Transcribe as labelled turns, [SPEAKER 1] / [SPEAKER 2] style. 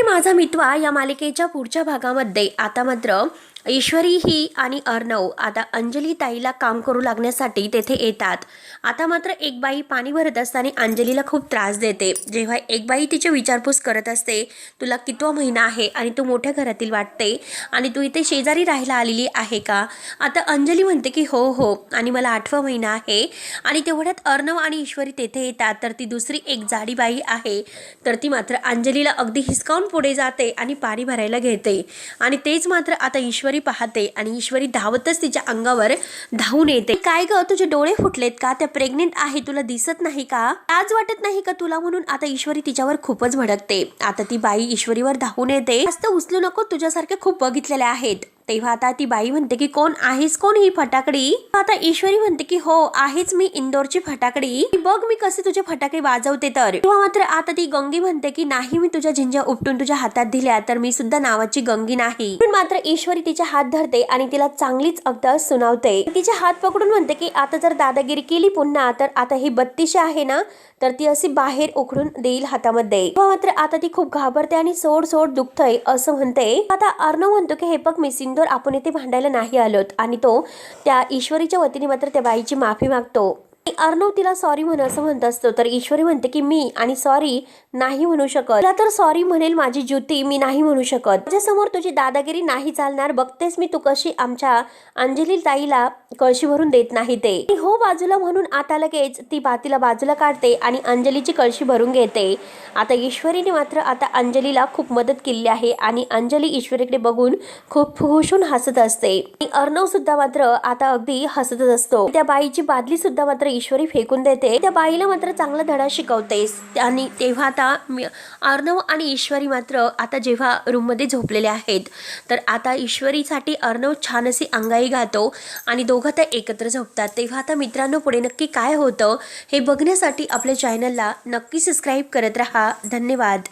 [SPEAKER 1] माझा मितवा या मालिकेच्या पुढच्या भागामध्ये आता मात्र ईश्वरी ही आणि अर्णव आता अंजली ताईला काम करू लागण्यासाठी तेथे येतात। आता मात्र एक बाई पाणी भरत असताना अंजलीला खूप त्रास देते। जेव्हा एक बाई तिची विचारपूस करत असते, तुला कितवा महिना आहे आणि तू मोठ्या घरातील वाटते आणि तू इथे शेजारी राहायला आलेली आहे का? आता अंजली म्हणते की हो हो आणि मला 8वा महिना आहे। आणि तेवढ्यात अर्णव आणि ईश्वरी तेथे येतात। तर ती दुसरी एक जाडी बाई आहे, तर ती मात्र अंजलीला अगदी हिसकावून पुढे जाते आणि पाणी भरायला घेते। आणि तेच मात्र आता ईश्वरी पाहते आणि ईश्वरी धावतच तिच्या अंगावर धावून येते। काय ग, तुझे डोळे फुटलेत का? त्या प्रेग्नेंट आहे, तुला दिसत नाही का? आज वाटत नाही का तुला? म्हणून आता ईश्वरी तिच्यावर खूपच भडकते। आता ती बाई ईश्वरीवर धावून येते। जास्त उचलू नको, तुझ्यासारखे खूप बघितलेले आहेत। तेव्हा आता ती बाई म्हणते की कोण आहेस, कोण ही फटाकडी? आता ईश्वरी म्हणते की हो आहेच मी, इंदोरची फटाकडी, बघ मी कसे तुझे फटाके वाजवते। तर तेव्हा मात्र आता ती गंगी म्हणते की नाही, मी तुझ्या झिंज्या उपटून तुझ्या हातात दिल्या, तर मी सुद्धा नावाची गंगी नाही। पण मात्र ईश्वरी तिचे हात धरते आणि तिला चांगलीच अवतार सुनावते। तिचे हात पकडून म्हणते की आता जर दादागिरी केली पुन्हा, तर आता ही 32 आहे ना, तर ती अशी बाहेर उखडून देईल हातामध्ये। तेव्हा मात्र आता ती खूप घाबरते आणि सोड सोड दुखतय असं म्हणते। आता अर्णव म्हणतो की हे बघ मी सिंदूर, आपण इथे भांडायला नाही आलोत। आणि तो त्या ईश्वरीच्या वतीने मात्र त्या बाईची माफी मागतो। अर्णव तिला सॉरी म्हण असं म्हणत असतो, तर ईश्वरी म्हणते की मी आणि सॉरी नाही म्हणू शकत, तुला तर सॉरी म्हणेल माझी ज्योती, मी नाही म्हणू शकत। माझ्या समोर तुझी दादागिरी नाही चालणार, बघतेस मी तू कशी आमच्या अंजली ताईला कळशी भरून देत नाही ते। हो बाजूला म्हणून आता लगेच ती बातीला बाजूला काढते आणि अंजलीची कळशी भरून घेते। आता ईश्वरीने मात्र आता अंजलीला खूप मदत केली आहे आणि अंजली ईश्वरीकडे बघून खूप खुशून हसत असते। अर्णव सुद्धा मात्र आता अगदी हसतच असतो। त्या बाईची बादली सुद्धा मात्र ईश्वरी फेकून देते। त्या बाईला मात्र चांगला धडा शिकवते। आणि तेव्हा आता अर्णव आणि ईश्वरी मात्र आता जेव्हा रूम मध्ये झोपलेले आहेत, तर आता ईश्वरीसाठी अर्णव छान अशी अंगाई घालतो आणि दोघं तर एकत्र झोपतात। तेव्हा आता मित्रांनो, पुढे नक्की काय होतं हे बघण्यासाठी आपल्या चॅनलला नक्की सबस्क्राईब करत राहा। धन्यवाद।